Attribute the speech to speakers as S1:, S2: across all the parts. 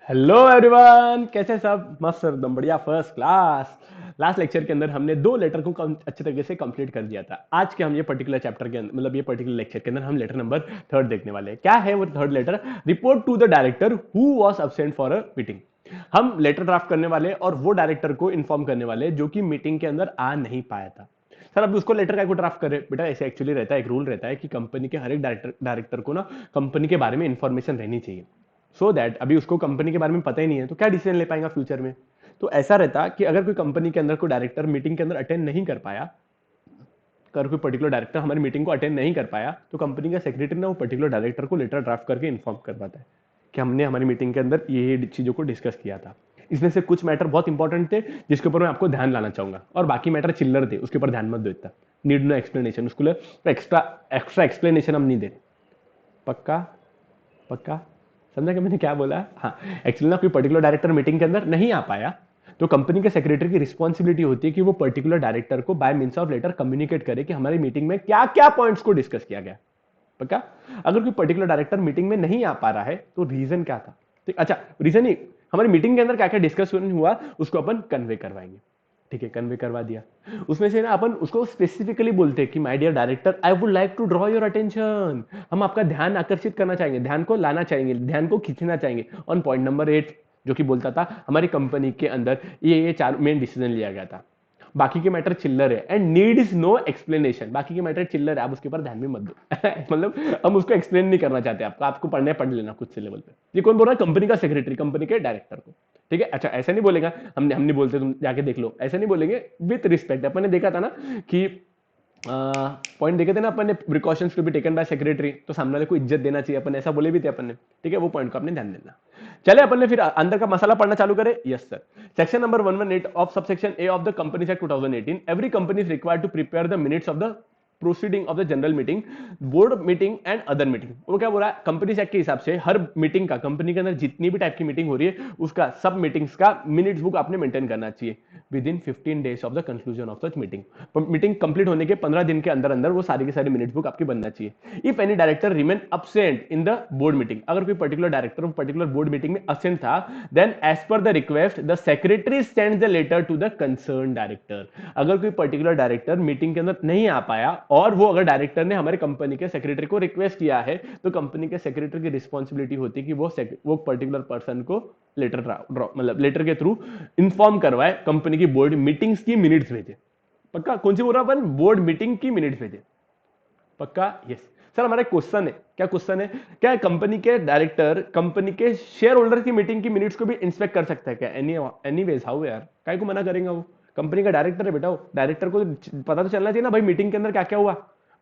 S1: Hello everyone, कैसे सब? मस्त सर, एकदम बढ़िया, फर्स्ट क्लास। लास्ट लेक्चर के अंदर हमने दो लेटर को अच्छे तरीके से कंप्लीट कर दिया था। आज के हम ये पर्टिकुलर चैप्टर के अंदर, मतलब ये पर्टिकुलर लेक्चर के अंदर हम लेटर नंबर थर्ड देखने वाले हैं। क्या है वो third letter? Report to the director who was absent for a meeting. हम लेटर ड्राफ्ट करने वाले और वो डायरेक्टर को इन्फॉर्म करने वाले जो कि मीटिंग के अंदर आ नहीं पाया था। सर, अब उसको लेटर का ड्राफ्ट करे बेटा? ऐसे एक्चुअली रहता है, एक रूल रहता है कि कंपनी के हर एक डायरेक्टर को ना कंपनी के बारे में इंफॉर्मेशन रहनी चाहिए। सो दैट अभी उसको कंपनी के बारे में पता ही नहीं है तो क्या डिसीजन ले पाएगा फ्यूचर में। तो ऐसा रहता कि अगर कोई कंपनी के अंदर कोई डायरेक्टर मीटिंग के अंदर अटेंड नहीं कर पाया, अगर कोई पर्टिकुलर डायरेक्टर हमारी मीटिंग को अटेंड नहीं कर पाया, तो कंपनी का सेक्रेटरी ना वो पर्टिकुलर डायरेक्टर को लेटर ड्राफ्ट करके इन्फॉर्म करवाता है कि हमने हमारी मीटिंग के अंदर ये चीजों को डिस्कस किया था। इसमें से कुछ मैटर बहुत इंपॉर्टेंट थे जिसके ऊपर मैं आपको ध्यान लाना चाहूंगा, और बाकी मैटर चिल्लर थे, उसके ऊपर ध्यान मत दो इतना। नीड नो एक्सप्लेनेशन, उसको एक्स्ट्रा एक्स्ट्रा एक्सप्लेनेशन हम नहीं दे रहे। पक्का? पक्का समझा कि मैंने क्या बोला? हाँ। एक्चुअली ना कोई पर्टिकुलर डायरेक्टर मीटिंग के अंदर नहीं आ पाया, तो कंपनी के सेक्रेटरी की रिस्पॉन्सिबिलिटी होती है कि वो पर्टिकुलर डायरेक्टर को by means of letter communicate करे कि हमारी मीटिंग में क्या क्या पॉइंट्स को डिस्कस किया गया। पक्का? अगर कोई पर्टिकुलर डायरेक्टर मीटिंग में नहीं आ पा रहा है तो रीजन क्या था? ठीक, अच्छा, रीजन ही हमारी मीटिंग के अंदर क्या क्या डिस्कशन हुआ उसको अपन कन्वे करवाएंगे। ठीक है, कन्वे करवा दिया। उसमें से ना अपन उसको स्पेसिफिकली बोलते हैं कि my dear director, I would like to draw your attention. हम आपका ध्यान आकर्षित करना चाहेंगे, ध्यान को लाना चाहेंगे, ध्यान को खींचना चाहेंगे ऑन पॉइंट नंबर 8, जो कि बोलता था हमारी कंपनी के अंदर ये चार मेन डिसीजन लिया गया था। बाकी के मैटर चिल्लर है and need is no explanation. बाकी के मैटर चिल्लर है, आप उसके ऊपर ध्यान भी मत दो। मतलब हम उसको एक्सप्लेन नहीं करना चाहते, आपको पढ़ने पढ़ लेना खुद से लेवल पे। ये कौन बोल रहा है? कंपनी का सेक्रेटरी, कंपनी के डायरेक्टर को। ठीक है, अच्छा, ऐसा नहीं बोलेगा हम नहीं बोलते, तुम जाके देख लो, ऐसा नहीं बोलेंगे। विथ रिस्पेक्ट, अपन ने देखा था ना कि पॉइंट देखे थे ना अपन ने, precautions to be taken by secretary, तो सामने वाले को इज्जत देना चाहिए, अपन ऐसा बोले भी थे अपन ने। ठीक है, वो पॉइंट को आपने ध्यान देना। चले अपन ने फिर अंदर का मसाला पढ़ना चालू करे। Yes sir. Section number 118 of subsection A of the Companies Act 2018, every company is required to prepare the minutes of the proceeding of the general meeting, board meeting and other meeting. वो क्या बोल रहा है? Companies act के हिसाब से हर meeting का, company के अंदर जितनी भी टाइप की मीटिंग हो रही है उसका, सब मीटिंग्स का मिनट्स बुक आपने मेंटेन करना चाहिए with in 15 days of the conclusion of such meeting. Meeting complete होने के 15 दिन के अंदर अंदर वो सारी की सारी मिनट्स बुक आपकी बनना चाहिए। If any director remain absent in the board meeting, अगर कोई particular director particular board meeting में अब्सेंट था, then as per the request the secretary send the letter to the concern director. अगर कोई particular director meeting के अंदर नहीं आ पाया और वो अगर डायरेक्टर ने हमारे कंपनी के सेक्रेटरी को रिक्वेस्ट किया है, तो कंपनी के सेक्रेटरी की रिस्पॉन्सिबिलिटी होती है कि वो पर्टिकुलर पर्सन को लेटर मतलब लेटर के थ्रू इंफॉर्म करवाए, कंपनी की बोर्ड मीटिंग्स की मिनट्स भेजे। पक्का? कौन सी बोल रहा अपन? बोर्ड मीटिंग की मिनट्स भेजे। पक्का? यस। सर, हमारा क्वेश्चन है, क्या क्वेश्चन है? क्या कंपनी के डायरेक्टर कंपनी के शेयर होल्डर की मीटिंग की मिनट्स को भी इंस्पेक्ट कर सकता है क्या? एनीवेज हाउ यार, काय को मना करेंगे? वो कंपनी का डायरेक्टर है बेटा, वो डायरेक्टर को पता तो चलना चाहिए ना भाई, मीटिंग के अंदर क्या क्या हुआ।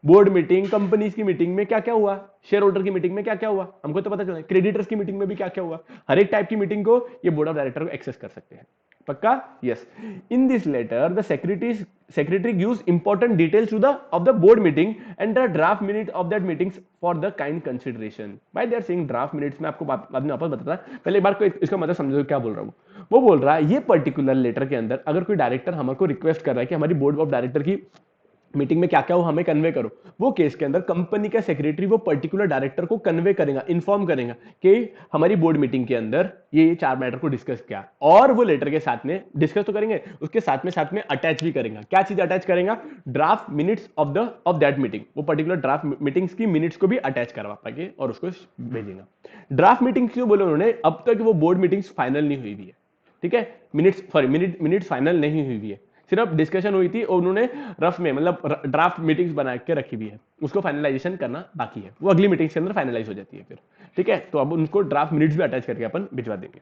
S1: बोर्ड मीटिंग, कंपनीज की मीटिंग में क्या क्या हुआ, शेयर होल्डर की मीटिंग में क्या क्या हुआ, हमको तो पता चलना। क्रेडिटर्स की मीटिंग में भी क्या क्या हुआ, हर एक टाइप की मीटिंग को ये बोर्ड ऑफ डायरेक्टर को एक्सेस कर सकते हैं। पक्का? Yes. In this letter the secretary gives important details to the of the board meeting and the draft minute of that meetings for the kind consideration. Why they are saying draft minutes, मैं आपको बाद में वापस बताता, पहले एक बार को इसका मतलब समझो क्या बोल रहा हूँ। वो बोल रहा है ये पर्टिकुलर लेटर के अंदर अगर कोई डायरेक्टर हमारे को रिक्वेस्ट कर रहा है कि हमारी बोर्ड ऑफ डायरेक्टर की मीटिंग में क्या क्या हो हमें कन्वे करो, वो केस के अंदर कंपनी का सेक्रेटरी वो पर्टिकुलर डायरेक्टर को कन्वे करेगा, इन्फॉर्म करेगा कि हमारी बोर्ड मीटिंग के अंदर ये चार मैटर को डिस्कस किया, और वो लेटर के साथ में डिस्कस तो करेंगे, उसके साथ में अटैच भी करेगा। क्या चीज अटैच करेगा? Draft minutes of that meeting. वो पर्टिकुलर ड्राफ्ट मीटिंग्स की मिनट्स को भी अटैच करवा पाएंगे और उसको भेजेगा। ड्राफ्ट मीटिंग क्यों बोले उन्होंने? अब तक वो बोर्ड मीटिंग्स फाइनल नहीं हुई है। ठीक है, मिनट्स फाइनल नहीं हुई है, सिर्फ डिस्कशन हुई थी और उन्होंने रफ में मतलब ड्राफ्ट मीटिंग्स बना के रखी हुई है, उसको फाइनलाइजेशन करना बाकी है, वो अगली मीटिंग्स के अंदर फाइनलाइज हो जाती है फिर। ठीक है, तो अब उनको ड्राफ्ट मिनट्स भी अटैच करके अपन भिजवा देंगे।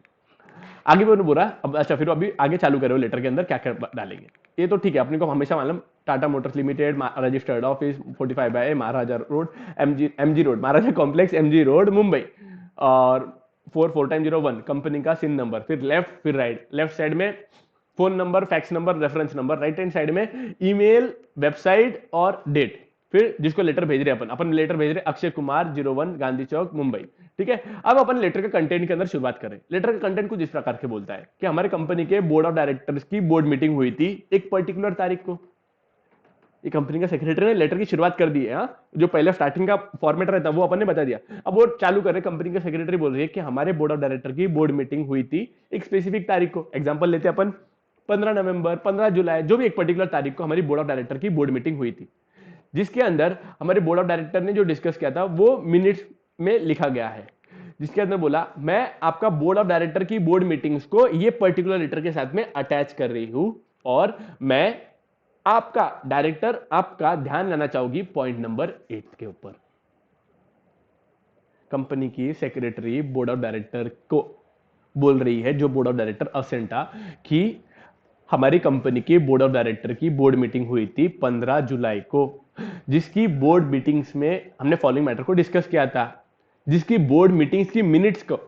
S1: आगे भी बोला अब, अच्छा फिर अभी आगे चालू करो लेटर के अंदर क्या क्या डालेंगे। ये तो ठीक है, अपने को हमेशा मालूम, Tata Motors limited, registered office 45 महाराजा रोड, एमजी रोड, महाराजा कॉम्प्लेक्स, एमजी रोड, मुंबई, और 44 कंपनी का सिन नंबर, फिर लेफ्ट फिर राइट, लेफ्ट साइड में phone number, fax number, reference number, right hand side में ईमेल, वेबसाइट और डेट। फिर जिसको लेटर भेज रहे हैं अपन लेटर भेज रहे हैं अक्षय कुमार 01 गांधी चौक मुंबई। ठीक है, अब अपन लेटर के कंटेंट के अंदर शुरुआत करें। लेटर का कंटेंट कुछ इस प्रकार के बोलता है कि हमारे कंपनी के बोर्ड ऑफ डायरेक्टर्स की बोर्ड मीटिंग हुई थी एक पर्टिकुलर तारीख को। ये कंपनी का सेक्रेटरी ने लेटर की शुरुआत कर दी है। हाँ, जो पहले स्टार्टिंग का फॉर्मेट रहता है वो अपन ने बता दिया। अब वो चालू कर रहे, कंपनी का सेक्रेटरी बोल रही है कि हमारे बोर्ड ऑफ डायरेक्टर की बोर्ड मीटिंग हुई थी एक स्पेसिफिक तारीख को। एग्जाम्पल लेते हैं अपन, 15 नवंबर, 15 जुलाई, जो भी एक पर्टिकुलर तारीख को हमारी बोर्ड ऑफ डायरेक्टर की बोर्ड मीटिंग हुई थी, जिसके अंदर हमारे बोर्ड ऑफ डायरेक्टर ने जो डिस्कस किया था वो मिनट्स में लिखा गया है। जिसके अंदर बोला, मैं आपका बोर्ड ऑफ डायरेक्टर की बोर्ड मीटिंग्स को ये पर्टिकुलर लेटर के साथ में अटैच कर रही हूं, और मैं आपका डायरेक्टर आपका ध्यान लाना चाहूंगी पॉइंट नंबर 8 के ऊपर। कंपनी की सेक्रेटरी बोर्ड ऑफ डायरेक्टर को बोल रही है, जो बोर्ड ऑफ डायरेक्टर अब्सेंट था, कि हमारी कंपनी के बोर्ड ऑफ डायरेक्टर की बोर्ड मीटिंग हुई थी 15 जुलाई को, जिसकी बोर्ड मीटिंग्स में हमने फॉलोइंग मैटर को डिस्कस किया था, जिसकी बोर्ड मीटिंग्स की मिनट्स को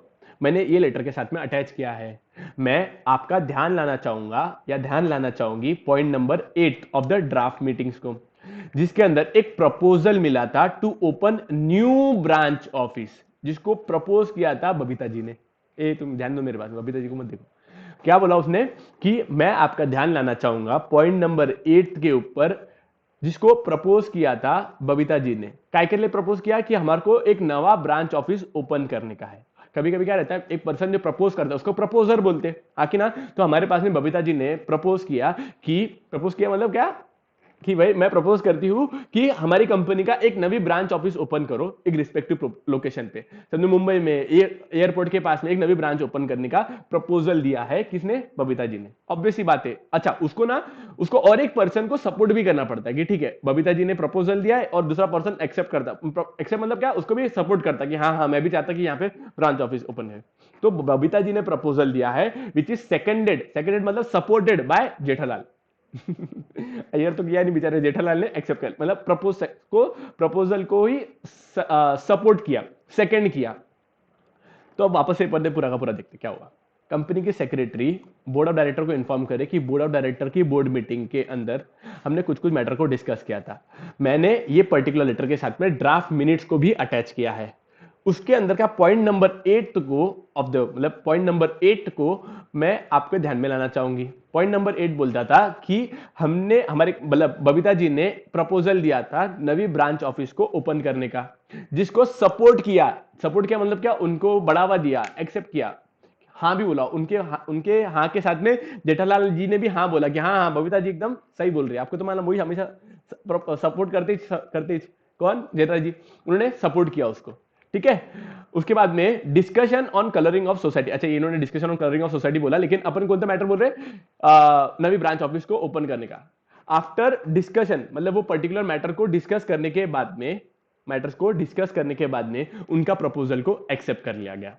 S1: मैंने ये लेटर के साथ में अटैच किया है। मैं आपका ध्यान लाना चाहूंगा या ध्यान लाना चाहूंगी point number 8 of the draft meetings को, जिसके अंदर एक प्रपोजल मिला था to open new branch office, जिसको प्रपोज किया था बबीता जी ने। ए तुम ध्यान दो मेरे पास, बबीता जी को मत देखो। क्या बोला उसने कि मैं आपका ध्यान लाना चाहूंगा पॉइंट नंबर 8 के ऊपर, जिसको प्रपोज किया था बबीता जी ने। काय के लिए प्रपोज किया? कि हमारे को एक नवा ब्रांच ऑफिस ओपन करने का है। कभी कभी क्या रहता है, एक पर्सन जो प्रपोज करता है उसको प्रपोजर बोलते हैं, आखिर ना। तो हमारे पास में बबीता जी ने प्रपोज किया मतलब क्या, कि भाई मैं प्रपोज करती हूं कि हमारी कंपनी का एक नवी ब्रांच ऑफिस ओपन करो एक रिस्पेक्टिव लोकेशन पे। समझो मुंबई में एयरपोर्ट के पास में एक नवी ब्रांच ओपन करने का प्रपोजल दिया है। किसने? बबीता जी ने। ऑब्वियस सी बात है। अच्छा, उसको और एक पर्सन को सपोर्ट भी करना पड़ता है कि ठीक है, बबीता जी ने प्रपोजल दिया है और दूसरा पर्सन एक्सेप्ट करता। एक्सेप्ट मतलब क्या, उसको भी सपोर्ट करता कि हाँ हाँ मैं भी चाहता कि यहाँ पे ब्रांच ऑफिस ओपन है। तो बबीता जी ने प्रपोजल दिया है विच इज सेकेंडेड मतलब सपोर्टेड बाय जेठालाल। अयर तो किया नहीं बेचारे, जेठालाल ने एक्सेप्ट कर, मतलब प्रपोजल को ही सपोर्ट किया, सेकंड किया। तो अब वापस से पढ़ने पूरा का पूरा देखते क्या हुआ। कंपनी के सेक्रेटरी बोर्ड ऑफ डायरेक्टर को इन्फॉर्म करे कि बोर्ड ऑफ डायरेक्टर की बोर्ड मीटिंग के अंदर हमने कुछ कुछ मैटर को डिस्कस किया था। मैंने ये पर्टिकुलर लेटर के साथ में ड्राफ्ट मिनट्स को भी अटैच किया है। उसके अंदर का पॉइंट नंबर 8 को मतलब पॉइंट नंबर 8 को मैं आपके ध्यान में लाना चाहूंगी। पॉइंट नंबर 8 बोलता था कि हमने हमारे मतलब बबीता जी ने प्रपोजल दिया था नवी ब्रांच ऑफिस को ओपन करने का, जिसको सपोर्ट किया मतलब क्या, उनको बढ़ावा दिया, एक्सेप्ट किया, हाँ भी बोला। उनके हाँ के साथ में जेठालाल जी ने भी हाँ बोला कि हाँ हाँ बबीता जी एकदम सही बोल रही है। आपको तो मालूम, वही हमेशा सपोर्ट करते कौन? जेठालाल जी। उन्होंने सपोर्ट किया उसको, ठीक है। उसके बाद में discussion on colouring of society. अच्छा, इन्होंने discussion on colouring of society बोला, लेकिन अपन कौन सा मैटर बोल रहे हैं? नवी ब्रांच ऑफिस को ओपन करने का। आफ्टर डिस्कशन मतलब वो पर्टिकुलर मैटर को डिस्कस करने के बाद में उनका प्रपोजल को एक्सेप्ट कर लिया गया।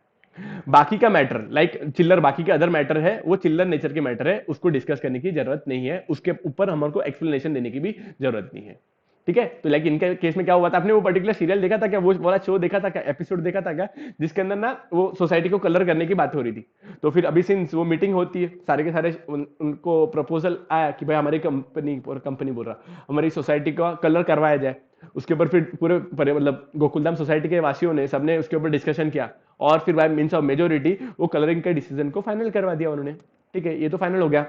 S1: बाकी का मैटर लाइक चिल्लर, बाकी के अदर मैटर है वो चिल्लर नेचर के मैटर है, उसको डिस्कस करने की जरूरत नहीं है, उसके ऊपर हमको एक्सप्लेनेशन देने की भी जरूरत नहीं है, ठीक है। तो लाइक इनके केस में क्या हुआ था, आपने वो पर्टिकुलर सीरियल देखा था क्या, वो वाला शो देखा था क्या, एपिसोड देखा था क्या, जिसके अंदर ना वो सोसाइटी को कलर करने की बात हो रही थी। तो फिर अभी सिंस वो मीटिंग होती है, सारे के सारे उनको प्रपोजल आया कि भाई हमारी कंपनी बोल रहा हमारी सोसाइटी का कलर करवाया जाए। उसके ऊपर फिर पूरे मतलब गोकुलधाम सोसाइटी के वासियों ने सबने उसके ऊपर डिस्कशन किया, और फिर बाय मींस ऑफ मेजोरिटी वो कलरिंग के डिसीजन को फाइनल करवा दिया उन्होंने, ठीक है। ये तो फाइनल हो गया।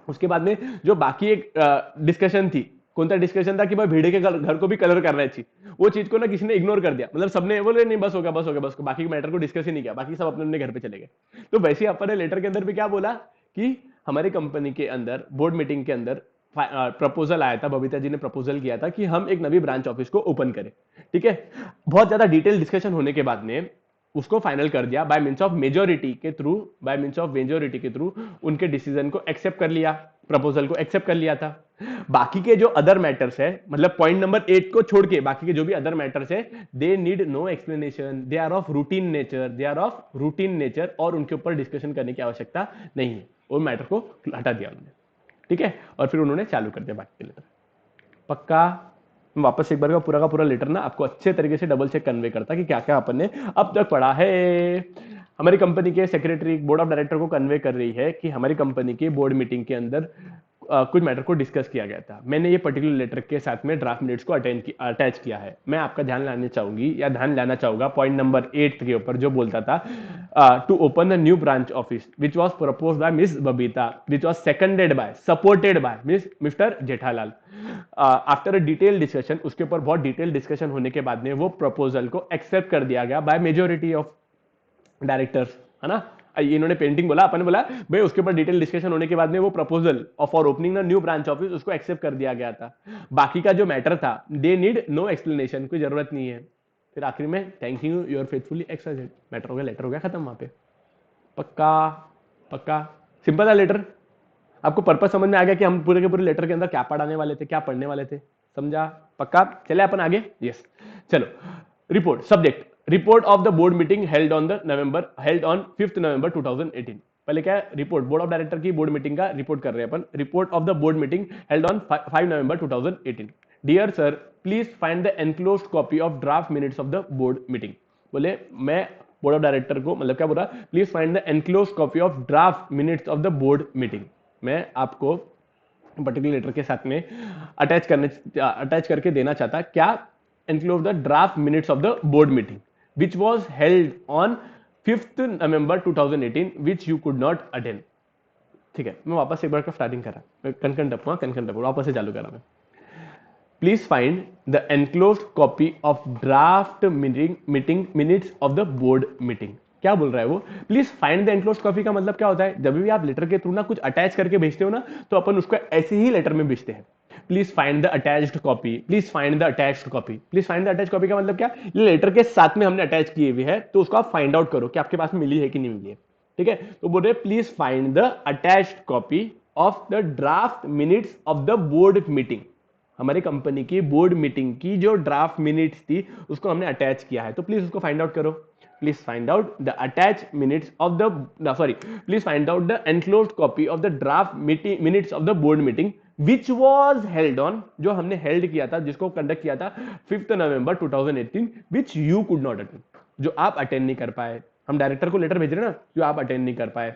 S1: उसके बाद में जो बाकी एक डिस्कशन थी, कौन सा डिस्कशन था कि भाई भिड़े के घर को भी कलर करना चाहिए, वो चीज को ना किसी ने इग्नोर कर दिया। मतलब सबने बोले नहीं बस हो गया, बाकी मैटर को डिस्कस ही नहीं किया, बाकी सब अपने अपने घर पे चले गए। तो वैसे अपन ने लेटर के अंदर भी क्या बोला कि हमारी कंपनी के अंदर बोर्ड मीटिंग के अंदर प्रपोजल आया था, बबीता जी ने प्रपोजल किया था कि हम एक नवी ब्रांच ऑफिस को ओपन करें, ठीक है। बहुत ज्यादा डिटेल डिस्कशन होने के बाद में उसको फाइनल कर दिया बाय मींस ऑफ मेजोरिटी के थ्रू उनके डिसीजन को एक्सेप्ट कर लिया, प्रपोजल को एक्सेप्ट कर लिया था। बाकी के जो अदर मैटर्स है, मतलब पॉइंट नंबर 8 को छोड़ के बाकी के जो भी अदर मैटर्स है, they need no explanation, they are of routine nature, और उनके ऊपर डिस्कशन करने की आवश्यकता नहीं है। वो मैटर को हटा दिया उन्होंने, ठीक है। और फिर उन्होंने चालू कर दिया बाकी के लेटर। पक्का वापस एक बार का पूरा लेटर ना आपको अच्छे तरीके से डबल चेक कन्वे करता कि क्या क्या अपन ने अब तक पढ़ा है। हमारी कंपनी के सेक्रेटरी बोर्ड ऑफ डायरेक्टर को कन्वे कर रही है कि हमारी कंपनी की बोर्ड मीटिंग के अंदर कुछ मैटर को डिस्कस किया गया था। मैंने ये पर्टिकुलर लेटर के साथ में ड्राफ्ट मिनट्स को अटैच किया है। मैं आपका ध्यान लाना चाहूंगा पॉइंट नंबर 8 के ऊपर, जो बोलता था to open the new branch office which was propose by miss Babita, which was supported by mister Jethalal. After a detail discussion, उसके ऊपर बहुत डिटेल डिस्कशन होने के बाद में वो प्रपोजल को एक्सेप्ट कर दिया गया बाय मेजोरिटी ऑफ डायरेक्टर्स, है ना। इन्होंने पेंटिंग बोला, अपन ने बोला भाई उसके ऊपर डिटेल डिस्कशन होने के बाद में वो proposal for opening new branch office उसको एक्सेप्ट कर दिया गया था। बाकी का जो मैटर था, दे नीड नो एक्सप्लेनेशन, कोई जरूरत नहीं है। फिर आखिर में thank you your faithfully XYZ, matter हो गया, लेटर हो गया खत्म वहां पे। पक्का पक्का, सिंपल था लेटर। आपको पर्पस समझ में आ गया कि हम पूरे के पूरे लेटर के अंदर क्या पढ़ाने वाले थे, क्या पढ़ने वाले थे, समझा। पक्का, चले अपन आगे। यस, चलो। Report subject, report of the board meeting held on 5th November 2018। पहले क्या है, रिपोर्ट बोर्ड ऑफ डायरेक्टर की बोर्ड मीटिंग का रिपोर्ट कर रहे हैं अपन। Report of the board meeting held on 5 November 2018। Dear sir, please find the enclosed copy of draft minutes of the board meeting. बोले मैं बोर्ड ऑफ डायरेक्टर को, मतलब क्या बोला, please find the enclosed copy of draft minutes of the board meeting. मैं आपको particular letter के साथ में अटैच करके देना चाहता क्या, enclose the draft minutes of the board meeting which was held on 5th November 2018 which you could not attend. ठीक है, मैं वापस एक बार का स्टार्टिंग करा, कनकन टप वापस से चालू करा मैं। Please find the enclosed copy of draft meeting minutes of the board meeting. क्या बोल रहा है वो, please find the enclosed copy का मतलब क्या होता है, जब भी आप लेटर के थ्रू ना कुछ अटैच करके भेजते हो ना, तो अपन उसको ऐसे ही लेटर में भेजते हैं। Please find the attached copy, please find the attached copy. Please find the attach copy का मतलब क्या, ये लेटर के साथ में हमने अटैच किए हुए है, तो उसको आप फाइंड आउट करो कि आपके पास मिली है कि नहीं मिली है। ठीक है, तो बोल रहे please find the attached copy of the draft minutes of the board meeting. हमारी कंपनी की बोर्ड मीटिंग की जो ड्राफ्ट मिनट्स थी उसको हमने अटैच किया है, तो प्लीज उसको फाइंड आउट करो। Please find out the attach minutes of the please find out the enclosed copy of the draft minutes of the board meeting which was held on, जो हमने हेल्ड किया था, जिसको कंडक्ट किया था 5th November 2018 which you could not attend, जो आप attend नहीं कर पाए। हम डायरेक्टर को लेटर भेज रहे हैं ना, जो आप अटेंड नहीं कर पाए।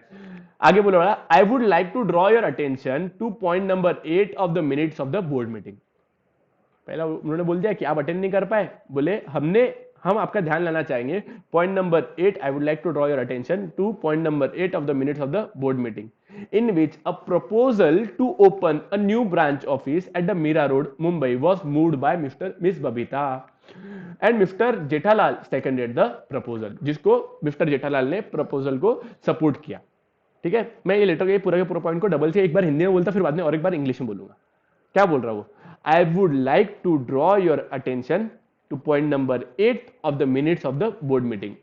S1: आगे बोला, I would like to draw your attention to point number 8 of the minutes of the board meeting. पहला उन्होंने बोल दिया कि आप अटेंड नहीं कर पाए, बोले हम आपका ध्यान लाना चाहेंगे point number 8, I would like to draw your attention to point number 8 of the minutes of the board meeting in which a proposal to open a new branch office at the Mira Road, Mumbai was moved by Miss Babita and Mr. Jethalal seconded the proposal, जिसको mister Jethalal ने proposal को support किया। ठीक है, मैं ये letter के पूरा पॉइंट को डबल से एक बार हिंदी में बोलता, फिर बाद में और एक बार इंग्लिश में बोलूंगा। क्या बोल रहा वो, I would like to draw your attention to point number 8 of the minutes of the board meeting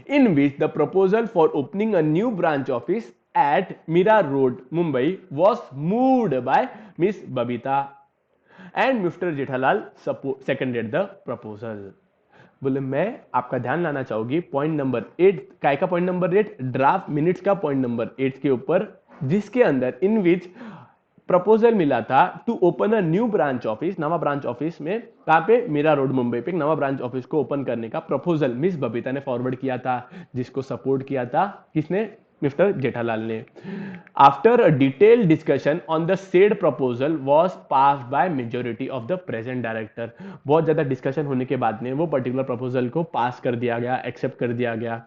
S1: in which the proposal for opening a new branch office at Mira Road, Mumbai was moved by Miss Babita and Mr. Jethalal seconded the proposal। बोले मैं आपका ध्यान लाना चाहूंगी point number 8, काय का point number 8, draft minutes का point number 8 के ऊपर, जिसके अंदर इन विच प्रपोजल मिला था to open a new branch office, नवा ब्रांच ऑफिस में, कहां पे, मीरा रोड मुंबई पे, नवा ब्रांच ऑफिस को ओपन करने का प्रपोजल मिस बबीता ने फॉरवर्ड किया था, जिसको सपोर्ट किया था किसने, मिस्टर जेठालाल ने। After a detail discussion on the said proposal was pass by majority of the present director. बहुत ज्यादा डिस्कशन होने के बाद में वो पर्टिकुलर प्रपोजल को पास कर दिया गया, एक्सेप्ट कर दिया गया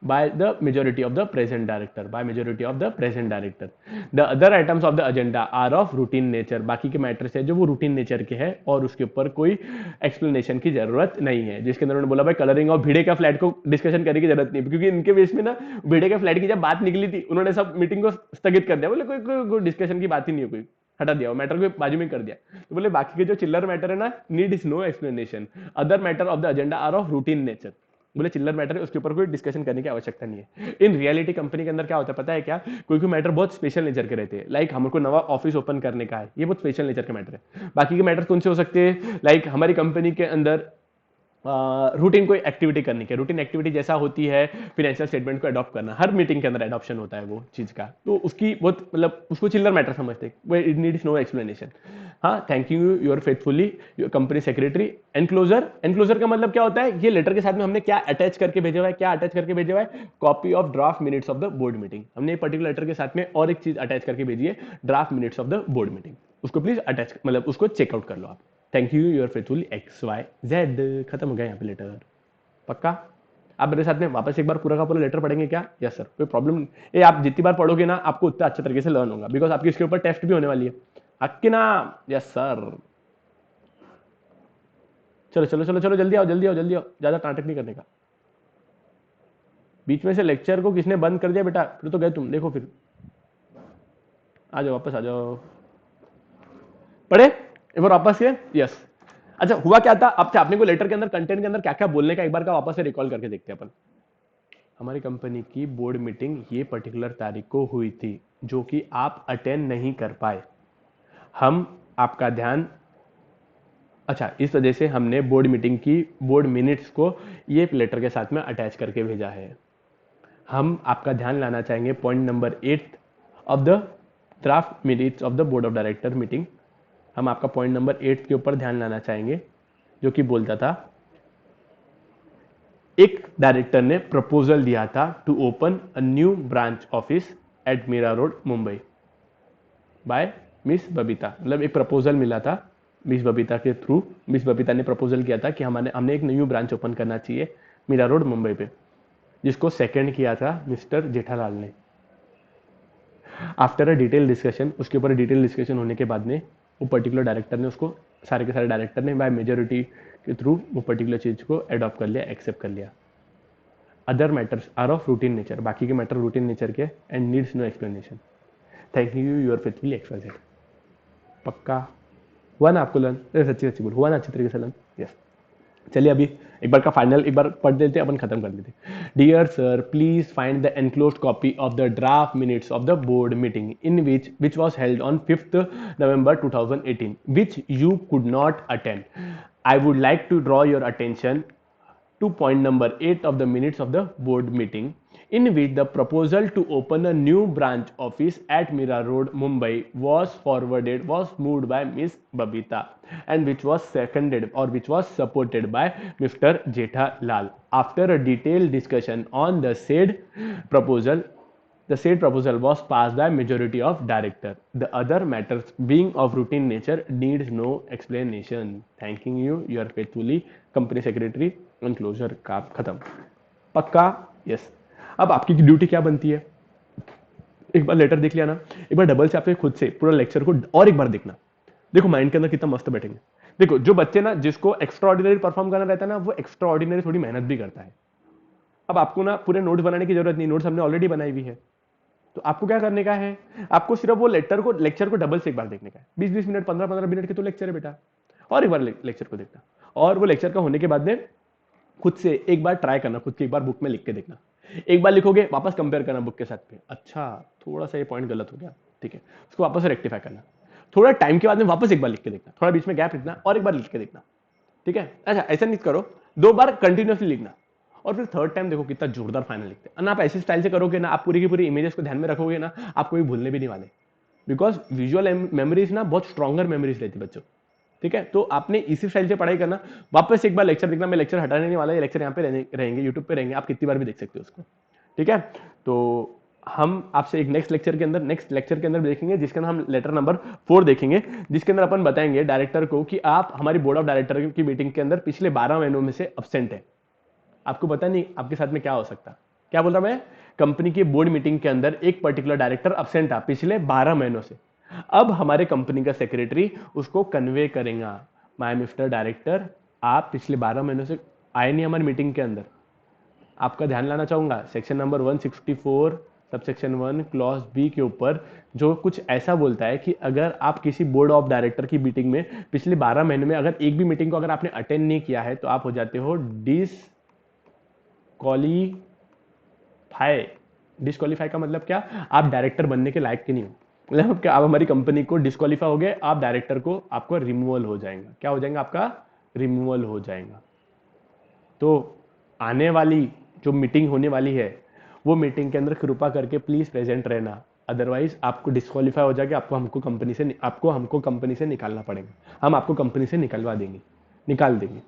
S1: by the majority of the present director, by majority of the present director। the other items of the agenda are of routine nature, बाकी के मैटर्स है जो वो रूटीन नेचर के हैं और उसके ऊपर कोई एक्सप्लेनेशन की जरूरत नहीं है। जिसके अंदर उन्होंने बोला भाई कलरिंग ऑफ भिड़े का फ्लैट को डिस्कशन करने की जरूरत नहीं, क्योंकि इनके बेस में ना भिड़े के फ्लैट की जब बात निकली थी, उन्होंने सब मीटिंग को स्थगित कर दिया, बोले कोई डिस्कशन की बात ही नहीं है, कोई हटा दिया, मैटर को बाजू में कर दिया। तो बोले बाकी के जो चिल्लर मैटर है ना, need is no explanation, other matter of the agenda are of routine nature. बोले चिल्लर मैटर है, उसके ऊपर कोई डिस्कशन करने की आवश्यकता नहीं है। इन रियलिटी कंपनी के अंदर क्या होता है पता है क्या, कोई मैटर बहुत स्पेशल नेचर के रहते हैं, लाइक हमको नवा ऑफिस ओपन करने का है, ये बहुत स्पेशल नेचर के मैटर है। बाकी के मैटर कौन से हो सकते हैं, लाइक हमारी कंपनी के अंदर रूटीन कोई एक्टिविटी करने की, रूटीन एक्टिविटी जैसा होती है फाइनेंशियल स्टेटमेंट को अडॉप्ट करना, हर मीटिंग के अंदर अडॉप्शन होता है वो चीज का, तो उसकी बहुत मतलब उसको चिल्लर मैटर समझते हैं, इट नीड्स नो एक्सप्लेनेशन। हाँ, thank you your faithfully your company secretary. Enclosure, enclosure का मतलब क्या होता है, ये लेटर के साथ में हमने क्या अटैच करके भेजा हुआ है, क्या अटैच करके भेजा हुआ है, copy of draft minutes of the board meeting. हमने पर्टिकुलर लेटर के साथ में और एक चीज अटैच करके भेजी है, draft minutes of the board meeting, उसको प्लीज अटैच मतलब उसको चेकआउट कर लो आप। Thank you your faithfully XYZ। खत्म हो गया यहाँ पे लेटर। पक्का आप मेरे साथ में वापस एक बार पूरा का पूरा लेटर पढ़ेंगे क्या? यस सर, कोई प्रॉब्लम नहीं। आप जितनी बार पढ़ोगे ना आपको उतना अच्छा तरीके से लर्न होगा, बिकॉज आपकी इसके ऊपर टेस्ट भी होने वाली है। अक्किना, यस सर। चलो चलो चलो चलो, जल्दी आओ जल्दी आओ जल्दी आओ, ज्यादा नाटक नहीं करने का। बीच में से लेक्चर को किसने बंद कर दिया बेटा? फिर तो गए तुम, देखो फिर। आ जाओ वापस आ जाओ। पढ़े एक बार वापस से, यस। अच्छा हुआ क्या था, अब आपने को लेटर के अंदर कंटेंट के अंदर क्या क्या बोलने का एक बार का वापस से रिकॉल करके देखते हैं अपन। हमारी कंपनी की बोर्ड मीटिंग ये पर्टिकुलर तारीख को हुई थी, जो कि आप अटेंड नहीं कर पाए। हम आपका ध्यान, अच्छा इस वजह से हमने बोर्ड मीटिंग की बोर्ड मिनट्स को ये लेटर के साथ में अटैच करके भेजा है। हम आपका ध्यान लाना चाहेंगे point number 8 of the draft minutes of the board of director meeting. हम आपका पॉइंट नंबर 8 के ऊपर ध्यान लाना चाहेंगे, जो कि बोलता था एक डायरेक्टर ने प्रपोजल दिया था to open a new branch office at Mira Road Mumbai by miss Babita. मतलब एक प्रपोजल मिला था मिस बबीता के थ्रू। मिस बबीता ने प्रपोजल किया था कि हमने एक न्यू ब्रांच ओपन करना चाहिए मीरा रोड मुंबई पे, जिसको सेकंड किया था मिस्टर जेठालाल ने। आफ्टर अ डिटेल डिस्कशन, उसके ऊपर डिटेल डिस्कशन होने के बाद में वो पर्टिकुलर डायरेक्टर ने उसको, सारे के सारे डायरेक्टर ने बाय मेजोरिटी के थ्रू वो पर्टिकुलर चीज को एडॉप्ट कर लिया, एक्सेप्ट कर लिया। Other matters are of routine nature, बाकी के मैटर रूटीन नेचर के and needs no explanation. Thank you your faithfully express. पक्का हुआ ना आपको लर्न? सच्ची सच्ची बोल, हुआ ना अच्छी तरीके से लर्न? यस। चलिए अभी एक बार का फाइनल एक बार पढ़ देते, अपन खत्म कर देते। Dear sir, please find the enclosed copy of the draft minutes of the board meeting in which was held on 5th November 2018, which you could not attend. I would like to draw your attention to point number 8 of the minutes of the board meeting, in which the proposal to open a new branch office at Mira Road, Mumbai was moved by Miss Babita, and which was seconded or which was supported by Mr. Jetha Lal. After a detailed discussion on proposal, the said proposal was passed by majority of director. The other matters being of routine nature needs no explanation. Thanking you, your faithfully company secretary enclosure का खत्म। पक्का? Yes. अब आपकी duty क्या बनती है, एक बार letter देख लिया ना, एक बार डबल से आपके खुद से पूरा लेक्चर को और एक बार देखना। देखो माइंड के अंदर कितना मस्त बैठेंगे। देखो जो बच्चे ना जिसको एक्स्ट्रा ऑर्डिनरी परफॉर्म करना रहता है ना, वो एक्स्ट्रा ऑर्डिनरी थोड़ी मेहनत भी करता है। अब आपको ना पूरे नोट्स बनाने की जरूरत नहीं, नोट्स हमने ऑलरेडी बनाई हुई है। तो आपको क्या करने का है, आपको सिर्फ वो लेक्चर को डबल से एक बार देखने का है। 20-20 मिनट 15-15 मिनट के तो लेक्चर है बेटा, और एक बार लेक्चर को देखना। और वो लेक्चर का होने के बाद में खुद से एक बार ट्राई करना, खुद की एक बार बुक में लिख के देखना। एक बार लिखोगे वापस कंपेयर करना बुक के साथ पे, अच्छा थोड़ा सा ये पॉइंट गलत हो गया, ठीक है, उसको वापस रेक्टिफाई करना। थोड़ा टाइम के बाद में वापस एक बार लिख के देखना, थोड़ा बीच में गैप लिखना और एक बार लिख के देखना, ठीक है। अच्छा ऐसा नहीं करो, 2 बार कंटिन्यूसली लिखना और फिर थर्ड टाइम देखो कितना जोरदार फाइनल लिखते हैं। आप ऐसे स्टाइल से करोगे ना, आप पूरी की पूरी इमेजेस को ध्यान में रखोगे ना, आपको भी भूलने भी नहीं वाले, बिकॉज विजुअल मेमोरीज ना बहुत स्ट्रॉन्गर मेमोरीज रहती है बच्चों, ठीक है। तो आपने इसी स्टाइल से पढ़ाई करना। वापस एक बार लेक्चर देखना, मैं लेक्चर हटाने नहीं वाला, ये लेक्चर यहाँ पे रहेंगे यूट्यूब पे रहेंगे, आप कितनी बार भी देख सकते हो उसको, ठीक है। तो हम आपसे एक नेक्स्ट लेक्चर के अंदर देखेंगे, जिसके अंदर हम लेटर नंबर 4 देखेंगे, जिसके अंदर अपन बताएंगे डायरेक्टर को कि आप हमारी बोर्ड ऑफ डायरेक्टर की मीटिंग के अंदर पिछले 12 महीनों में से अब्सेंट है। आपको पता नहीं आपके साथ में क्या हो सकता। क्या बोल रहा मैं, कंपनी की बोर्ड मीटिंग के अंदर एक पर्टिकुलर डायरेक्टर अब्सेंट था पिछले 12 महीनों से। अब हमारे कंपनी का सेक्रेटरी उसको कन्वे करेगा, माय मिस्टर डायरेक्टर, आप पिछले 12 महीनों से आए नहीं हमारी मीटिंग के अंदर। आपका ध्यान लाना चाहूंगा section number 164 subsection 1 clause B के ऊपर, जो कुछ ऐसा बोलता है कि अगर आप किसी बोर्ड ऑफ डायरेक्टर की मीटिंग में पिछले 12 महीने में अगर एक भी मीटिंग को अगर आपने अटेंड नहीं किया है, तो आप हो जाते हो डिस्क्वालीफाई का मतलब क्या, आप डायरेक्टर बनने के लायक के नहीं हो। मतलब क्या, आप हमारी कंपनी को डिस्क्वालीफाई हो गए, आप डायरेक्टर को आपको रिमूवल हो जाएगा। क्या हो जाएगा आपका, रिमूवल हो जाएगा। तो आने वाली जो मीटिंग होने वाली है, वो मीटिंग के अंदर कृपा करके प्लीज प्रेजेंट रहना, अदरवाइज आपको डिस्क्वालीफाई हो जाएगा, आपको हमको कंपनी से निकालना पड़ेगा। हम आपको कंपनी से निकाल देंगे,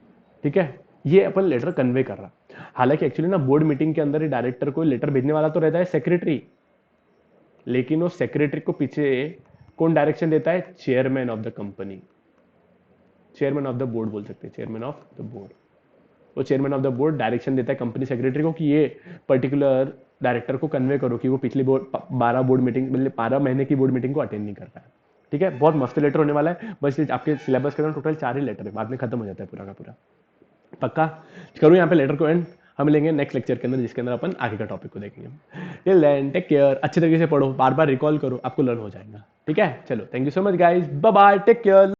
S1: ठीक है। ये अपन लेटर कन्वे कर रहा। हालांकि एक्चुअली ना बोर्ड मीटिंग के अंदर ही डायरेक्टर को लेटर भेजने वाला तो रहता है सेक्रेटरी, लेकिन वो सेक्रेटरी को पीछे कौन डायरेक्शन देता है, chairman of the company, chairman of the board बोल सकते हैं, चेयरमैन ऑफ द बोर्ड। वो chairman of the board direction देता है कंपनी सेक्रेटरी को कि ये पर्टिकुलर डायरेक्टर को कन्वे करो कि वो पिछली 12 बोर्ड मीटिंग मतलब 12 महीने की बोर्ड मीटिंग को अटेंड नहीं करता है। ठीक है, बहुत मस्त लेटर होने वाला है। बस आपके सिलेबस के अंदर टोटल 4 ही लेटर है, बाद में खत्म हो जाता है पूरा का पूरा। पक्का करूँ यहाँ पे लेटर को एंड। हम मिलेंगे नेक्स्ट लेक्चर के अंदर, जिसके अंदर अपन आगे का टॉपिक को देखेंगे। टिल देन टेक केयर, अच्छे तरीके से पढ़ो, बार बार रिकॉल करो, आपको लर्न हो जाएगा। ठीक है, चलो, thank you so much guys, bye bye, take care.